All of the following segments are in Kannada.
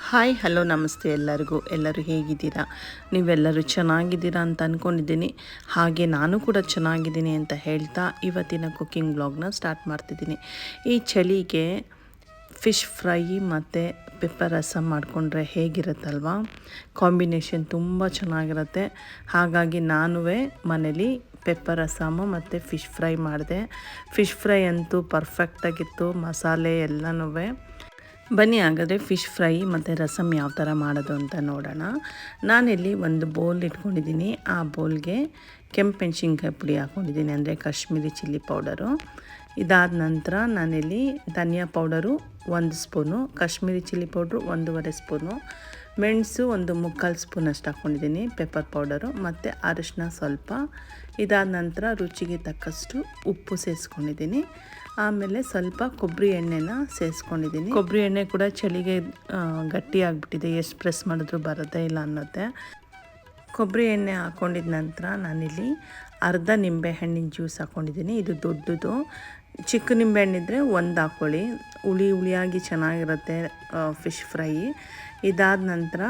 ಹಾಯ್ ಹಲೋ ನಮಸ್ತೆ ಎಲ್ಲರೂ ಹೇಗಿದ್ದೀರಾ? ನೀವೆಲ್ಲರೂ ಚೆನ್ನಾಗಿದ್ದೀರಾ ಅಂತ ಅಂದ್ಕೊಂಡಿದ್ದೀನಿ. ಹಾಗೆ ನಾನು ಕೂಡ ಚೆನ್ನಾಗಿದ್ದೀನಿ ಅಂತ ಹೇಳ್ತಾ ಇವತ್ತಿನ ಕುಕ್ಕಿಂಗ್ ವ್ಲಾಗ್ನ ಸ್ಟಾರ್ಟ್ ಮಾಡ್ತಿದ್ದೀನಿ. ಈ ಚಳಿಗೆ ಫಿಶ್ ಫ್ರೈ ಮತ್ತು ಪೆಪ್ಪರ್ ರಸಮ್ ಮಾಡಿಕೊಂಡ್ರೆ ಹೇಗಿರುತ್ತಲ್ವ, ಕಾಂಬಿನೇಷನ್ ತುಂಬ ಚೆನ್ನಾಗಿರುತ್ತೆ. ಹಾಗಾಗಿ ನಾನು ಮನೇಲಿ ಪೆಪ್ಪರ್ ರಸಮ್ ಮತ್ತು ಫಿಶ್ ಫ್ರೈ ಮಾಡಿದೆ. ಫಿಶ್ ಫ್ರೈ ಅಂತೂ ಪರ್ಫೆಕ್ಟಾಗಿತ್ತು, ಮಸಾಲೆ ಎಲ್ಲನೂ. ಬನ್ನಿ ಹಾಗಾದರೆ ಫಿಶ್ ಫ್ರೈ ಮತ್ತು ರಸಮ್ ಯಾವ ಥರ ಮಾಡೋದು ಅಂತ ನೋಡೋಣ. ನಾನಿಲ್ಲಿ ಒಂದು ಬೌಲ್ ಇಟ್ಕೊಂಡಿದ್ದೀನಿ. ಆ ಬೌಲ್ಗೆ ಕೆಂಪು ಮೆಣಸಿನ್ಕಾಯಿ ಪುಡಿ ಹಾಕ್ಕೊಂಡಿದ್ದೀನಿ, ಅಂದರೆ ಕಾಶ್ಮೀರಿ ಚಿಲ್ಲಿ ಪೌಡರು. ಇದಾದ ನಂತರ ನಾನಿಲ್ಲಿ ಧನಿಯಾ powder 1 spoon, Kashmiri chilli powder 1.5 spoon, ಮೆಣಸು 1/4 ಸ್ಪೂನಷ್ಟು ಹಾಕ್ಕೊಂಡಿದ್ದೀನಿ, ಪೆಪ್ಪರ್ ಪೌಡರು ಮತ್ತು ಅರಿಶಿನ ಸ್ವಲ್ಪ. ಇದಾದ ನಂತರ ರುಚಿಗೆ ತಕ್ಕಷ್ಟು ಉಪ್ಪು ಸೇರಿಸ್ಕೊಂಡಿದ್ದೀನಿ. ಆಮೇಲೆ ಸ್ವಲ್ಪ ಕೊಬ್ಬರಿ ಎಣ್ಣೆನ ಸೇರಿಸ್ಕೊಂಡಿದ್ದೀನಿ. ಕೊಬ್ಬರಿ ಎಣ್ಣೆ ಕೂಡ ಚಳಿಗೆ ಗಟ್ಟಿ ಆಗಿಬಿಟ್ಟಿದೆ, ಎಷ್ಟು ಪ್ರೆಸ್ ಮಾಡಿದ್ರೂ ಬರೋದೇ ಇಲ್ಲ ಅನ್ನೋತ್ತೆ. ಕೊಬ್ಬರಿ ಎಣ್ಣೆ ಹಾಕ್ಕೊಂಡಿದ ನಂತರ ನಾನಿಲ್ಲಿ ಅರ್ಧ ನಿಂಬೆಹಣ್ಣಿನ ಜ್ಯೂಸ್ ಹಾಕ್ಕೊಂಡಿದ್ದೀನಿ. ಇದು ದೊಡ್ಡದು, ಚಿಕ್ಕ ನಿಂಬೆಹಣ್ಣಿದ್ರೆ 1 ಹಾಕ್ಕೊಳ್ಳಿ, ಹುಳಿಯಾಗಿ ಚೆನ್ನಾಗಿರುತ್ತೆ ಫಿಶ್ ಫ್ರೈ. ಇದಾದ ನಂತರ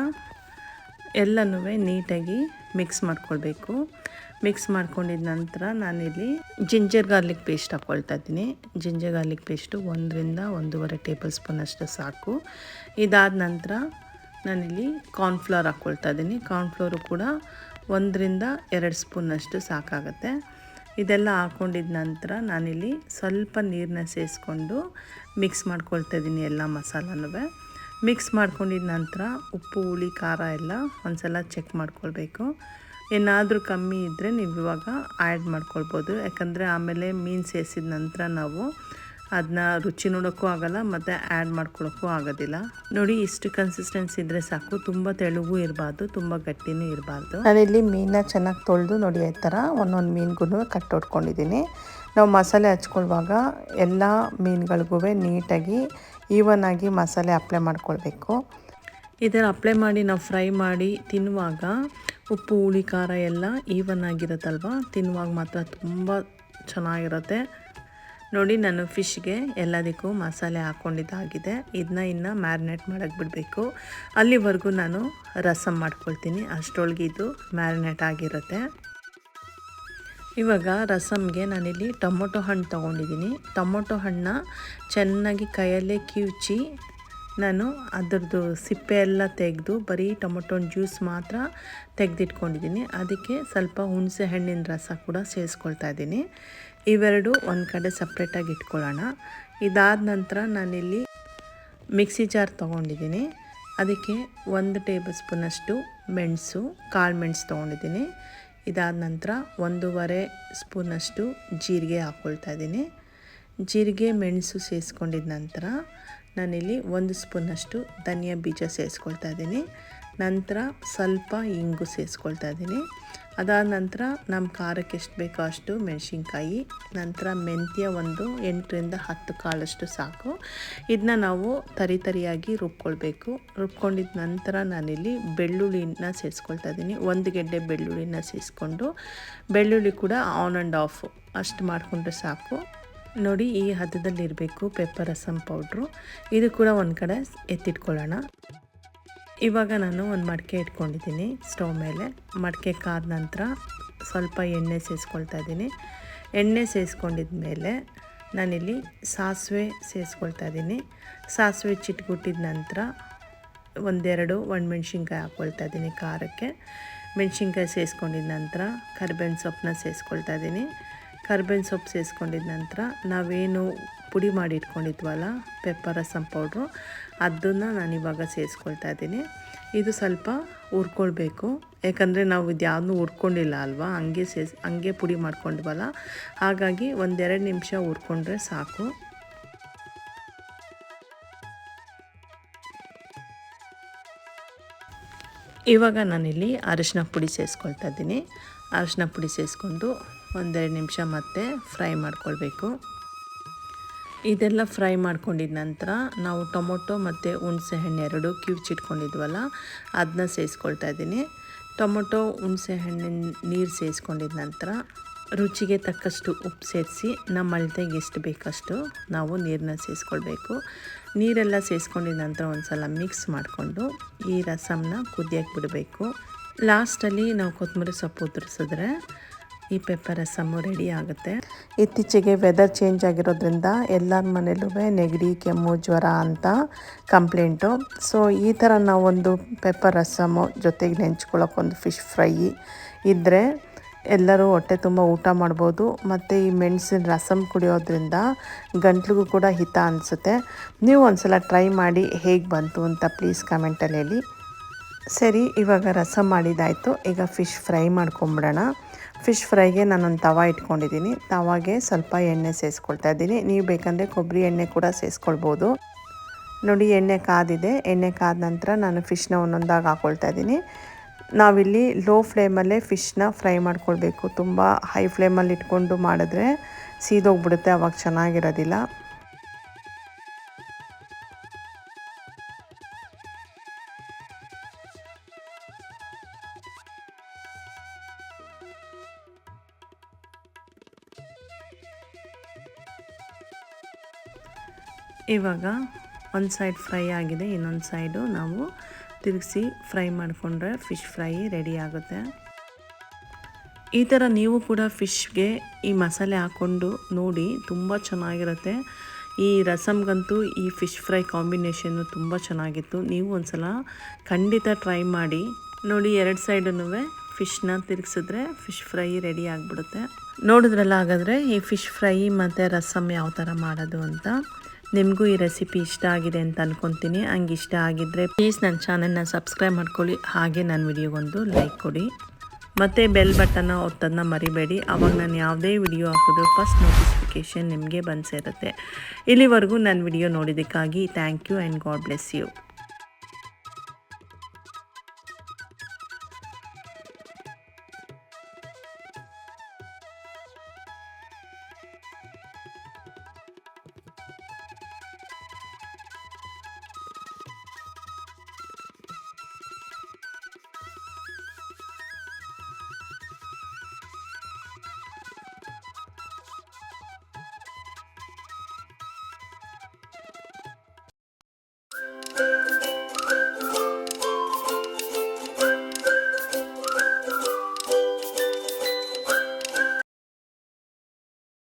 ಎಲ್ಲನೂ ನೀಟಾಗಿ ಮಿಕ್ಸ್ ಮಾಡ್ಕೊಳ್ಬೇಕು. ಮಿಕ್ಸ್ ಮಾಡ್ಕೊಂಡಿದ ನಂತರ ನಾನಿಲ್ಲಿ ಜಿಂಜರ್ ಗಾರ್ಲಿಕ್ ಪೇಸ್ಟ್ ಹಾಕ್ಕೊಳ್ತಾ ಇದ್ದೀನಿ. ಜಿಂಜರ್ ಗಾರ್ಲಿಕ್ ಪೇಸ್ಟು 1ರಿಂದ 1.5 ಟೇಬಲ್ ಸ್ಪೂನ್ ಅಷ್ಟು ಸಾಕು. ಇದಾದ ನಂತರ ನಾನಿಲ್ಲಿ ಕಾರ್ನ್ಫ್ಲವರ್ ಹಾಕ್ಕೊಳ್ತಾ ಇದ್ದೀನಿ. ಕಾರ್ನ್ಫ್ಲವರು ಕೂಡ 1ರಿಂದ 2 ಸ್ಪೂನಷ್ಟು ಸಾಕಾಗುತ್ತೆ. ಇದೆಲ್ಲ ಹಾಕ್ಕೊಂಡಿದ ನಂತರ ನಾನಿಲ್ಲಿ ಸ್ವಲ್ಪ ನೀರನ್ನ ಸೇರಿಸ್ಕೊಂಡು ಮಿಕ್ಸ್ ಮಾಡ್ಕೊಳ್ತಾ ಇದ್ದೀನಿ ಎಲ್ಲ ಮಸಾಲನೂ. ಮಿಕ್ಸ್ ಮಾಡ್ಕೊಂಡಿದ ನಂತರ ಉಪ್ಪು ಹುಳಿ ಖಾರ ಎಲ್ಲ ಒಂದು ಸಲ ಚೆಕ್ ಮಾಡ್ಕೊಳ್ಬೇಕು. ಏನಾದರೂ ಕಮ್ಮಿ ಇದ್ದರೆ ನೀವು ಇವಾಗ ಆ್ಯಡ್ ಮಾಡ್ಕೊಳ್ಬೋದು, ಯಾಕಂದರೆ ಆಮೇಲೆ ಮೀನು ಸೇರಿಸಿದ ನಂತರ ನಾವು ಅದನ್ನ ರುಚಿ ನೋಡೋಕ್ಕೂ ಆಗೋಲ್ಲ ಮತ್ತು ಆ್ಯಡ್ ಮಾಡ್ಕೊಳ್ಳೋಕ್ಕೂ ಆಗೋದಿಲ್ಲ. ನೋಡಿ, ಇಷ್ಟು ಕನ್ಸಿಸ್ಟೆನ್ಸಿ ಇದ್ದರೆ ಸಾಕು, ತುಂಬ ತೆಳುಗೂ ಇರಬಾರ್ದು, ತುಂಬ ಗಟ್ಟಿನೂ ಇರಬಾರ್ದು. ನಾನಿಲ್ಲಿ ಮೀನನ್ನ ಚೆನ್ನಾಗಿ ತೊಳೆದು ನೋಡಿ ಈ ಥರ ಒಂದೊಂದು ಮೀನಿಗೂ ಕಟ್ಟೊಟ್ಕೊಂಡಿದ್ದೀನಿ. ನಾವು ಮಸಾಲೆ ಹಚ್ಕೊಳ್ಳುವಾಗ ಎಲ್ಲ ಮೀನುಗಳಿಗೂ ನೀಟಾಗಿ ಈವನಾಗಿ ಮಸಾಲೆ ಅಪ್ಲೈ ಮಾಡ್ಕೊಳ್ಬೇಕು. ಇದರ ಅಪ್ಲೈ ಮಾಡಿ ನಾವು ಫ್ರೈ ಮಾಡಿ ತಿನ್ನುವಾಗ ಉಪ್ಪು ಹುಳಿ ಖಾರ ಎಲ್ಲ ಈವನ್ ಆಗಿರುತ್ತಲ್ವ, ತಿನ್ನುವಾಗ ಮಾತ್ರ ತುಂಬ ಚೆನ್ನಾಗಿರುತ್ತೆ. ನೋಡಿ, ನಾನು ಫಿಶ್ಗೆ ಎಲ್ಲದಕ್ಕೂ ಮಸಾಲೆ ಹಾಕ್ಕೊಂಡಿದ್ದಾಗಿದೆ. ಇದನ್ನ ಇನ್ನು ಮ್ಯಾರಿನೇಟ್ ಮಾಡೋಕ್ಕೆ ಬಿಡಬೇಕು. ಅಲ್ಲಿವರೆಗೂ ನಾನು ರಸಮ್ ಮಾಡ್ಕೊಳ್ತೀನಿ, ಅಷ್ಟರೊಳಗೆ ಇದು ಮ್ಯಾರಿನೇಟ್ ಆಗಿರುತ್ತೆ. ಇವಾಗ ರಸಮ್ಗೆ ನಾನಿಲ್ಲಿ ಟೊಮೊಟೊ ಹಣ್ಣು ತೊಗೊಂಡಿದ್ದೀನಿ. ಟೊಮೊಟೊ ಹಣ್ಣನ್ನ ಚೆನ್ನಾಗಿ ಕೈಯಲ್ಲೇ ಕಿವುಚಿ ನಾನು ಅದರದ್ದು ಸಿಪ್ಪೆ ಎಲ್ಲ ತೆಗೆದು ಬರೀ ಟೊಮೊಟೊ ಜ್ಯೂಸ್ ಮಾತ್ರ ತೆಗೆದಿಟ್ಕೊಂಡಿದ್ದೀನಿ. ಅದಕ್ಕೆ ಸ್ವಲ್ಪ ಹುಣಸೆ ಹಣ್ಣಿನ ರಸ ಕೂಡ ಸೇರಿಸ್ಕೊಳ್ತಾ ಇದ್ದೀನಿ. ಇವೆರಡು ಒಂದು ಕಡೆ ಸಪ್ರೇಟಾಗಿ ಇಟ್ಕೊಳ್ಳೋಣ. ಇದಾದ ನಂತರ ನಾನಿಲ್ಲಿ ಮಿಕ್ಸಿ ಜಾರ್ ತೊಗೊಂಡಿದ್ದೀನಿ. ಅದಕ್ಕೆ 1 ಟೇಬಲ್ ಸ್ಪೂನಷ್ಟು ಮೆಣಸು, ಕಾಳು ಮೆಣಸು ತೊಗೊಂಡಿದ್ದೀನಿ. ಇದಾದ ನಂತರ 1.5 ಸ್ಪೂನಷ್ಟು ಜೀರಿಗೆ ಹಾಕ್ಕೊಳ್ತಾ ಇದ್ದೀನಿ. ಜೀರಿಗೆ ಮೆಣಸು ಸೇರಿಸ್ಕೊಂಡಿದ ನಂತರ ನಾನಿಲ್ಲಿ 1 ಸ್ಪೂನಷ್ಟು ಧನಿಯಾ ಬೀಜ ಸೇರಿಸ್ಕೊಳ್ತಾ ಇದ್ದೀನಿ. ನಂತರ ಸ್ವಲ್ಪ ಇಂಗು ಸೇರಿಸ್ಕೊಳ್ತಾ ಇದ್ದೀನಿ. ಅದಾದ ನಂತರ ನಮ್ಮ ಖಾರಕ್ಕೆ ಎಷ್ಟು ಬೇಕೋ ಅಷ್ಟು ಮೆಣಸಿನ್ಕಾಯಿ, ನಂತರ ಮೆಂತ್ಯ 8ರಿಂದ 10 ಕಾಳಷ್ಟು ಸಾಕು. ಇದನ್ನ ನಾವು ತರಿಯಾಗಿ ರುಬ್ಕೊಳ್ಬೇಕು. ರುಬ್ಕೊಂಡಿದ ನಂತರ ನಾನಿಲ್ಲಿ ಬೆಳ್ಳುಳ್ಳಿನ ಸೇರಿಸ್ಕೊಳ್ತಾ ಇದ್ದೀನಿ. 1 ಗೆಡ್ಡೆ ಬೆಳ್ಳುಳ್ಳಿನ ಸೇರಿಸ್ಕೊಂಡು, ಬೆಳ್ಳುಳ್ಳಿ ಕೂಡ ಆನ್ ಆ್ಯಂಡ್ ಆಫ್ ಅಷ್ಟು ಮಾಡಿಕೊಂಡ್ರೆ ಸಾಕು. ನೋಡಿ, ಈ ಹದದಲ್ಲಿರಬೇಕು ಪೆಪ್ಪರ್ ರಸಮ್ ಪೌಡ್ರು. ಇದು ಕೂಡ ಒಂದು ಕಡೆ ಎತ್ತಿಟ್ಕೊಳ್ಳೋಣ. ಇವಾಗ ನಾನು ಒಂದು ಮಡಿಕೆ ಇಟ್ಕೊಂಡಿದ್ದೀನಿ ಸ್ಟವ್ ಮೇಲೆ. ಮಡಿಕೆ ಕಾದ ನಂತರ ಸ್ವಲ್ಪ ಎಣ್ಣೆ ಸೇರಿಸ್ಕೊಳ್ತಾ ಇದ್ದೀನಿ. ಎಣ್ಣೆ ಸೇರಿಸ್ಕೊಂಡಿದ ಮೇಲೆ ನಾನಿಲ್ಲಿ ಸಾಸಿವೆ ಸೇರಿಸ್ಕೊಳ್ತಾ ಇದ್ದೀನಿ. ಸಾಸಿವೆ ಚಿಟ್ಗುಟ್ಟಿದ ನಂತರ 1 ಒಣಮೆಣ್ಸಿನ್ಕಾಯಿ ಹಾಕ್ಕೊಳ್ತಾ ಇದ್ದೀನಿ ಖಾರಕ್ಕೆ. ಮೆಣಸಿನ್ಕಾಯಿ ಸೇರಿಸ್ಕೊಂಡಿದ ನಂತರ ಕರಿಬೇವಿನ ಸೊಪ್ಪನ್ನ ಸೇರಿಸ್ಕೊಳ್ತಾ ಇದ್ದೀನಿ. ಕರಿಬೇವಿನ ಸೊಪ್ಪು ಸೇರಿಸ್ಕೊಂಡಿದ ನಂತರ ನಾವೇನು ಪುಡಿ ಮಾಡಿ ಇಟ್ಕೊಂಡಿದ್ವಲ್ಲ ಪೆಪ್ಪರ್ ರಸಮ್ ಪೌಡ್ರು, ಅದನ್ನು ನಾನಿವಾಗ ಸೇರಿಸ್ಕೊಳ್ತಾ ಇದ್ದೀನಿ. ಇದು ಸ್ವಲ್ಪ ಹುರ್ಕೊಳ್ಬೇಕು, ಯಾಕಂದರೆ ನಾವು ಇದು ಯಾವುದೂ ಹುರ್ಕೊಂಡಿಲ್ಲ ಅಲ್ವಾ, ಹಂಗೆ ಪುಡಿ ಮಾಡ್ಕೊಂಡ್ವಲ್ಲ, ಹಾಗಾಗಿ 1-2 ನಿಮಿಷ ಹುರ್ಕೊಂಡ್ರೆ ಸಾಕು. ಇವಾಗ ನಾನಿಲ್ಲಿ ಅರಿಶಿನ ಪುಡಿ ಸೇರಿಸ್ಕೊಳ್ತಾ ಇದ್ದೀನಿ. ಅರಿಶಿನ ಪುಡಿ ಸೇರಿಸ್ಕೊಂಡು 1-2 ನಿಮಿಷ ಮತ್ತೆ ಫ್ರೈ ಮಾಡ್ಕೊಳ್ಬೇಕು. ಇದೆಲ್ಲ ಫ್ರೈ ಮಾಡ್ಕೊಂಡಿದ ನಂತರ ನಾವು ಟೊಮೊಟೊ ಮತ್ತು ಹುಣಸೆ ಹಣ್ಣು 2 ಕಿವುಚಿಟ್ಕೊಂಡಿದ್ವಲ್ಲ ಅದನ್ನ ಸೇರಿಸ್ಕೊಳ್ತಾ ಇದ್ದೀನಿ. ಟೊಮೊಟೊ ಹುಣಸೆ ಹಣ್ಣಿನ ನೀರು ಸೇರಿಸ್ಕೊಂಡಿದ ನಂತರ ರುಚಿಗೆ ತಕ್ಕಷ್ಟು ಉಪ್ಪು ಸೇರಿಸಿ ನಮ್ಮ ಅಳತೆಗೆ ಎಷ್ಟು ಬೇಕಷ್ಟು ನಾವು ನೀರನ್ನ ಸೇರಿಸ್ಕೊಳ್ಬೇಕು. ನೀರೆಲ್ಲ ಸೇರಿಸ್ಕೊಂಡಿದ ನಂತರ ಒಂದು ಸಲ ಮಿಕ್ಸ್ ಮಾಡಿಕೊಂಡು ಈ ರಸಮ್ನ ಕುದಿಯಕ್ಕೆ ಬಿಡಬೇಕು. ಲಾಸ್ಟಲ್ಲಿ ನಾವು ಕೊತ್ತಂಬರಿ ಸೊಪ್ಪು ಉದುರಿಸಿದ್ರೆ ಈ ಪೆಪ್ಪರ್ ರಸಮ್ಮು ರೆಡಿ ಆಗುತ್ತೆ. ಇತ್ತೀಚೆಗೆ ವೆದರ್ ಚೇಂಜ್ ಆಗಿರೋದ್ರಿಂದ ಎಲ್ಲರ ಮನೇಲೂ ನೆಗಡಿ, ಕೆಮ್ಮು, ಜ್ವರ ಅಂತ ಕಂಪ್ಲೇಂಟು. ಸೊ ಈ ಥರ ನಾವೊಂದು ಪೆಪ್ಪರ್ ರಸಮ್ಮು ಜೊತೆಗೆ ನೆಂಚ್ಕೊಳ್ಳೋಕ್ಕೊಂದು ಫಿಶ್ ಫ್ರೈ ಇದ್ದರೆ ಎಲ್ಲರೂ ಹೊಟ್ಟೆ ತುಂಬ ಊಟ ಮಾಡ್ಬೋದು. ಮತ್ತು ಈ ಮೆಣಸಿನ ರಸಮ್ ಕುಡಿಯೋದ್ರಿಂದ ಗಂಟ್ಲಿಗೂ ಕೂಡ ಹಿತ ಅನಿಸುತ್ತೆ. ನೀವು ಒಂದು ಸಲ ಟ್ರೈ ಮಾಡಿ ಹೇಗೆ ಬಂತು ಅಂತ ಪ್ಲೀಸ್ ಕಮೆಂಟಲ್ಲಿ ಹೇಳಿ. ಸರಿ, ಇವಾಗ ರಸಮ್ ಮಾಡಿದ್ದಾಯಿತು. ಈಗ ಫಿಶ್ ಫ್ರೈ ಮಾಡ್ಕೊಂಬಿಡೋಣ. ಫಿಶ್ ಫ್ರೈಗೆ ನಾನೊಂದು ತವ ಇಟ್ಕೊಂಡಿದ್ದೀನಿ. ತವಾಗೆ ಸ್ವಲ್ಪ ಎಣ್ಣೆ ಸೇರಿಸ್ಕೊಳ್ತಾ ಇದ್ದೀನಿ. ನೀವು ಬೇಕಂದರೆ ಕೊಬ್ಬರಿ ಎಣ್ಣೆ ಕೂಡ ಸೇರಿಸ್ಕೊಳ್ಬೋದು. ನೋಡಿ, ಎಣ್ಣೆ ಕಾದಿದೆ. ಎಣ್ಣೆ ಕಾದ ನಂತರ ನಾನು ಫಿಶ್ನ ಒಂದೊಂದಾಗಿ ಹಾಕ್ಕೊಳ್ತಾ ಇದ್ದೀನಿ. ನಾವಿಲ್ಲಿ ಲೋ ಫ್ಲೇಮಲ್ಲೇ ಫಿಶ್ನ ಫ್ರೈ ಮಾಡ್ಕೊಳ್ಬೇಕು. ತುಂಬ ಹೈ ಫ್ಲೇಮಲ್ಲಿ ಇಟ್ಕೊಂಡು ಮಾಡಿದ್ರೆ ಸೀದೋಗ್ಬಿಡುತ್ತೆ, ಅವಾಗ ಚೆನ್ನಾಗಿರೋದಿಲ್ಲ. ಇವಾಗ ಒಂದು ಸೈಡ್ ಫ್ರೈ ಆಗಿದೆ, ಇನ್ನೊಂದು ಸೈಡು ನಾವು ತಿರುಗಿಸಿ ಫ್ರೈ ಮಾಡಿಕೊಂಡ್ರೆ ಫಿಶ್ ಫ್ರೈ ರೆಡಿ ಆಗುತ್ತೆ. ಈ ಥರ ನೀವು ಕೂಡ ಫಿಶ್ಗೆ ಈ ಮಸಾಲೆ ಹಾಕ್ಕೊಂಡು ನೋಡಿ, ತುಂಬ ಚೆನ್ನಾಗಿರುತ್ತೆ. ಈ ರಸಮ್ಗಂತೂ ಈ ಫಿಶ್ ಫ್ರೈ ಕಾಂಬಿನೇಷನ್ನು ತುಂಬ ಚೆನ್ನಾಗಿತ್ತು. ನೀವು ಒಂದು ಸಲ ಖಂಡಿತ ಟ್ರೈ ಮಾಡಿ ನೋಡಿ. ಎರಡು ಸೈಡೂ ಫಿಶ್ನ ತಿರುಗಿಸಿದ್ರೆ ಫಿಶ್ ಫ್ರೈ ರೆಡಿ ಆಗಿಬಿಡುತ್ತೆ. ನೋಡಿದ್ರಲ್ಲ, ಹಾಗಾದರೆ ಈ ಫಿಶ್ ಫ್ರೈ ಮತ್ತು ರಸಮ್ ಯಾವ ಥರ ಮಾಡೋದು ಅಂತ. ನಿಮಗೂ ಈ ರೆಸಿಪಿ ಇಷ್ಟ ಆಗಿದೆ ಅಂತ ಅಂದ್ಕೊತೀನಿ. ಹಂಗೆ ಇಷ್ಟ ಆಗಿದ್ದರೆ ಪ್ಲೀಸ್ ನನ್ನ ಚಾನಲ್ನ ಸಬ್ಸ್ಕ್ರೈಬ್ ಮಾಡ್ಕೊಳ್ಳಿ. ಹಾಗೆ ನನ್ನ ವಿಡಿಯೋಗೊಂದು ಲೈಕ್ ಕೊಡಿ. ಮತ್ತು ಬೆಲ್ ಬಟನ್ನ ಒತ್ತೋದನ್ನ ಮರಿಬೇಡಿ. ಆವಾಗ ನಾನು ಯಾವುದೇ ವಿಡಿಯೋ ಹಾಕಿದ್ರು ಫಸ್ಟ್ ನೋಟಿಫಿಕೇಷನ್ ನಿಮಗೆ ಬಂದು ಸೇರುತ್ತೆ. ಇಲ್ಲಿವರೆಗೂ ನನ್ನ ವಿಡಿಯೋ ನೋಡಿದ್ದಕ್ಕಾಗಿ thank you and God bless you.